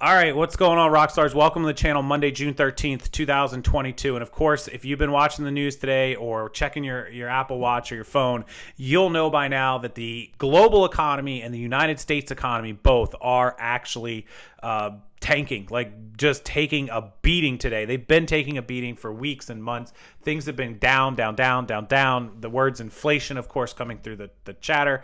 All right, what's going on, Rockstars? Welcome to the channel, Monday, June 13th, 2022. And of course, if you've been watching the news today or checking your Apple Watch or your phone, you'll know by now that the global economy and the United States economy both are actually tanking, like just taking a beating today. They've been taking a beating for weeks and months. Things have been down, down, down, down, down. The words inflation, of course, coming through the chatter.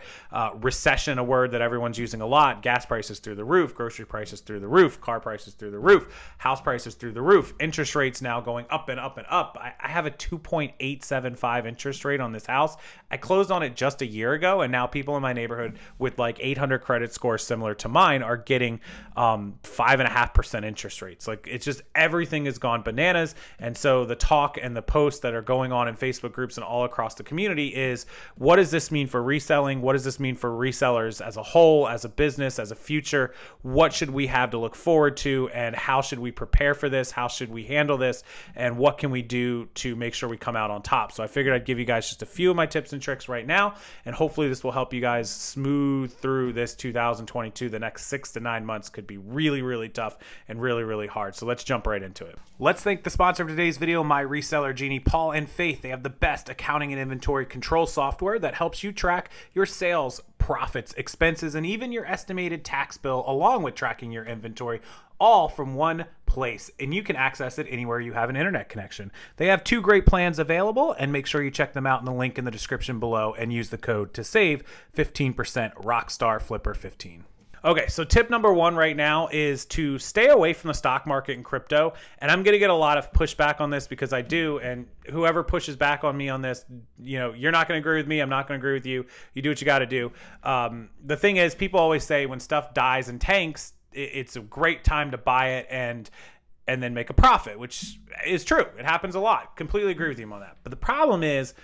Recession, a word that everyone's using a lot. Gas prices through the roof. Grocery prices through the roof. Car prices through the roof. House prices through the roof. Interest rates now going up and up and up. I have a 2.875 interest rate on this house. I closed on it just a year ago, and now people in my neighborhood with like 800 credit scores similar to mine are getting 5.5% interest rates. Like, it's just, everything has gone bananas. And so the talk and the posts that are going on in Facebook groups and all across the community is, what does this mean for reselling? What does this mean for resellers as a whole, as a business, as a future? What should we have to look forward to, and how should we prepare for this? How should we handle this? And what can we do to make sure we come out on top? So I figured I'd give you guys just a few of my tips and tricks right now, and hopefully this will help you guys smooth through this 2022. The next 6 to 9 months could be really, really tough and really, really hard. So let's jump right into it. Let's thank the sponsor of today's video, My Reseller Genie, Paul and Faith. They have the best accounting and inventory control software that helps you track your sales, profits, expenses, and even your estimated tax bill, along with tracking your inventory, all from one place. And you can access it anywhere you have an internet connection. They have 2 great plans available, and make sure you check them out in the link in the description below and use the code to save 15%, Rockstarflipper15. Okay, so tip number 1 right now is to stay away from the stock market and crypto. And I'm going to get a lot of pushback on this because I do. And whoever pushes back on me on this, you know, you're not going to agree with me. I'm not going to agree with you. You do what you got to do. The thing is, people always say when stuff dies and tanks, it's a great time to buy it and then make a profit, which is true. It happens a lot. Completely agree with you on that. But the problem is,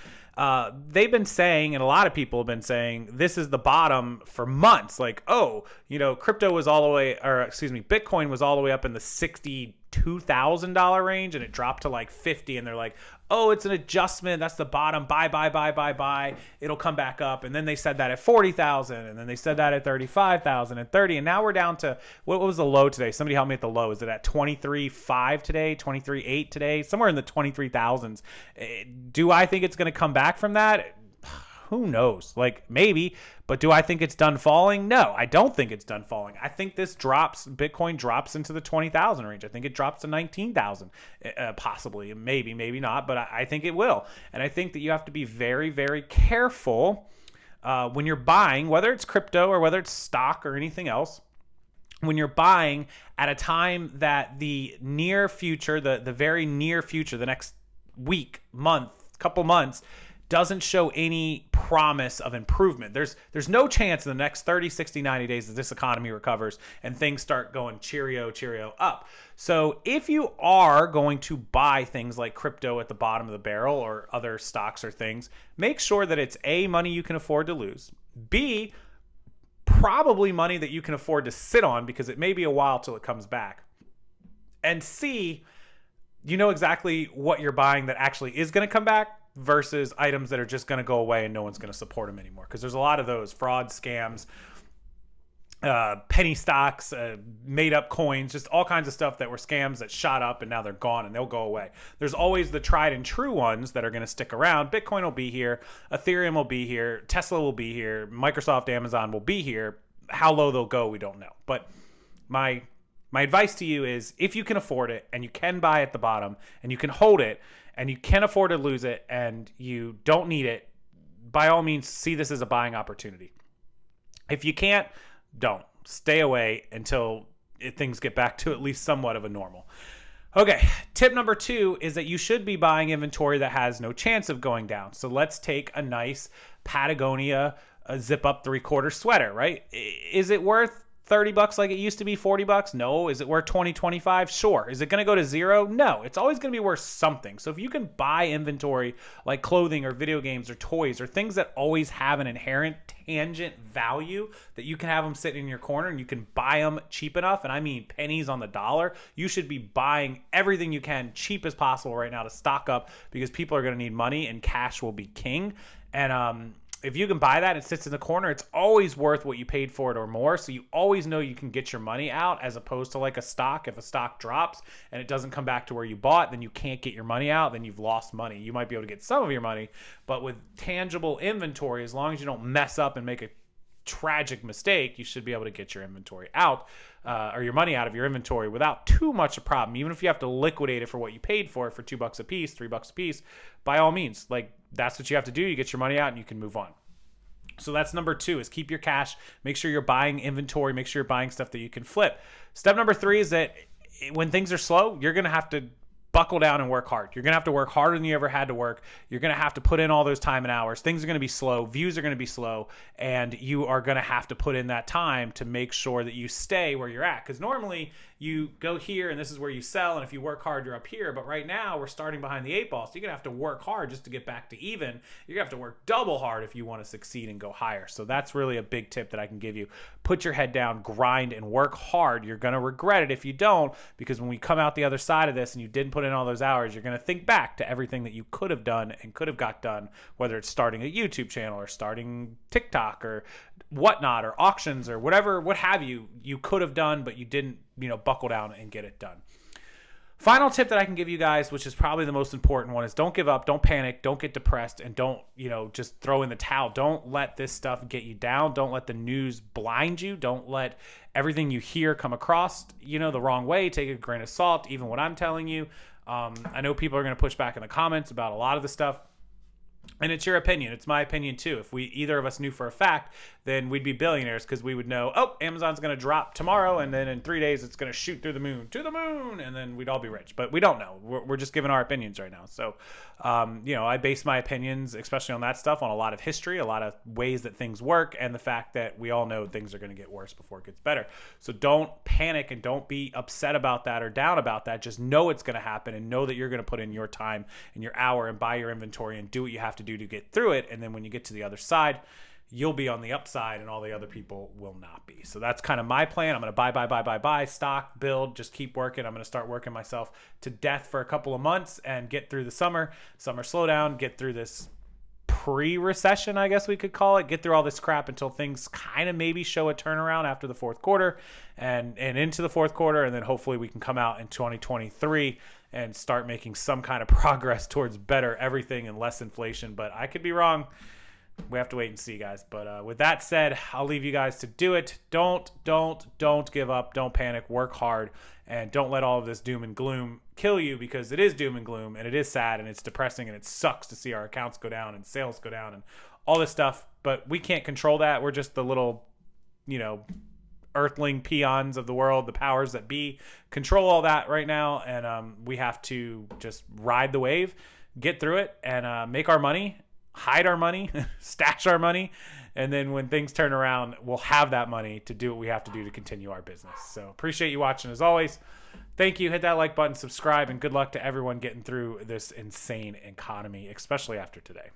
they've been saying, and a lot of people have been saying, this is the bottom for months. Like, oh, you know, crypto was all the way, or excuse me, Bitcoin was all the way up in the $62,000 range, and it dropped to like 50. And they're like, oh, it's an adjustment. That's the bottom. Buy. It'll come back up. And then they said that at 40,000, and then they said that at 35,000 and 30. And now we're down to, what was the low today? Somebody help me at the low. Is it at 23.5 today? 23.8 today? Somewhere in the 23,000s. Do I think it's going to come back from that? Who knows? Like, maybe. But do I think it's done falling? No, I don't think it's done falling. I think this drops, Bitcoin drops into the 20,000 range. I think it drops to 19,000, possibly. Maybe not, but I think it will. And I think that you have to be very, very careful when you're buying, whether it's crypto or whether it's stock or anything else. When you're buying at a time that the near future, the very near future, the next week, month, couple months, doesn't show any promise of improvement. There's no chance in the next 30, 60, 90 days that this economy recovers and things start going cheerio up. So if you are going to buy things like crypto at the bottom of the barrel or other stocks or things, make sure that it's A, money you can afford to lose, B, probably money that you can afford to sit on because it may be a while till it comes back, and C, you know exactly what you're buying that actually is going to come back versus items that are just going to go away and no one's going to support them anymore. Because there's a lot of those fraud, scams, penny stocks, made up coins, just all kinds of stuff that were scams that shot up and now they're gone and they'll go away. There's always the tried and true ones that are going to stick around. Bitcoin will be here. Ethereum will be here. Tesla will be here. Microsoft, Amazon will be here. How low they'll go, we don't know. But my advice to you is, if you can afford it and you can buy at the bottom and you can hold it and you can afford to lose it and you don't need it, by all means, see this as a buying opportunity. If you can't, don't. Stay away until things get back to at least somewhat of a normal. Okay, tip number 2 is that you should be buying inventory that has no chance of going down. So let's take a nice Patagonia zip up 3/4 sweater, right? Is it worth $30 like it used to be, $40? No. Is it worth 20, 25? Sure. Is it going to go to 0? No. It's always going to be worth something. So if you can buy inventory like clothing or video games or toys or things that always have an inherent tangent value, that you can have them sitting in your corner and you can buy them cheap enough, and I mean pennies on the dollar, you should be buying everything you can cheap as possible right now to stock up, because people are going to need money and cash will be king. And if you can buy that, it sits in the corner, it's always worth what you paid for it or more. So you always know you can get your money out, as opposed to like a stock. If a stock drops and it doesn't come back to where you bought, then you can't get your money out. Then you've lost money. You might be able to get some of your money, but with tangible inventory, as long as you don't mess up and make a tragic mistake, you should be able to get your inventory out, or your money out of your inventory without too much a problem. Even if you have to liquidate it for what you paid for it, for $2 a piece, $3 a piece, by all means, like, that's what you have to do. You get your money out and you can move on. So that's number 2, is keep your cash. Make sure you're buying inventory. Make sure you're buying stuff that you can flip. Step number 3 is that when things are slow, you're going to have to buckle down and work hard. You're going to have to work harder than you ever had to work. You're going to have to put in all those time and hours. Things are going to be slow. Views are going to be slow. And you are going to have to put in that time to make sure that you stay where you're at. Because normally you go here and this is where you sell. And if you work hard, you're up here. But right now we're starting behind the 8 ball. So you're going to have to work hard just to get back to even. You're going to have to work double hard if you want to succeed and go higher. So that's really a big tip that I can give you. Put your head down, grind, and work hard. You're going to regret it if you don't, because when we come out the other side of this and you didn't put in all those hours, you're going to think back to everything that you could have done and could have got done, whether it's starting a YouTube channel or starting TikTok or whatnot, or auctions or whatever, what have you, you could have done, but you didn't, buckle down and get it done. Final tip that I can give you guys, which is probably the most important one, is don't give up, don't panic, don't get depressed, and don't, just throw in the towel. Don't let this stuff get you down. Don't let the news blind you. Don't let everything you hear come across, the wrong way. Take a grain of salt, even what I'm telling you. I know people are going to push back in the comments about a lot of the stuff. And it's your opinion. It's my opinion too. If either of us knew for a fact, then we'd be billionaires, because we would know, Amazon's going to drop tomorrow, and then in 3 days it's going to shoot through the moon, and then we'd all be rich. But we don't know. We're just giving our opinions right now. So, I base my opinions, especially on that stuff, on a lot of history, a lot of ways that things work, and the fact that we all know things are going to get worse before it gets better. So don't panic and don't be upset about that or down about that. Just know it's going to happen, and know that you're going to put in your time and your hour and buy your inventory and do what you have to do to get through it. And then when you get to the other side, you'll be on the upside and all the other people will not be. So that's kind of my plan. I'm going to buy stock, build, just keep working. I'm going to start working myself to death for a couple of months and get through the summer slowdown, get through this pre-recession, I guess we could call it, get through all this crap until things kind of maybe show a turnaround after the fourth quarter and into the fourth quarter. And then hopefully we can come out in 2023 and start making some kind of progress towards better everything and less inflation. But I could be wrong. We have to wait and see, guys. But with that said, I'll leave you guys to do it. Don't give up. Don't panic. Work hard. And don't let all of this doom and gloom kill you, because it is doom and gloom, and it is sad, and it's depressing, and it sucks to see our accounts go down and sales go down and all this stuff. But we can't control that. We're just the little, earthling peons of the world. The powers that be control all that right now. And we have to just ride the wave, get through it, and make our money, hide our money, stash our money. And then when things turn around, we'll have that money to do what we have to do to continue our business. So appreciate you watching as always. Thank you. Hit that like button, subscribe, and good luck to everyone getting through this insane economy, especially after today.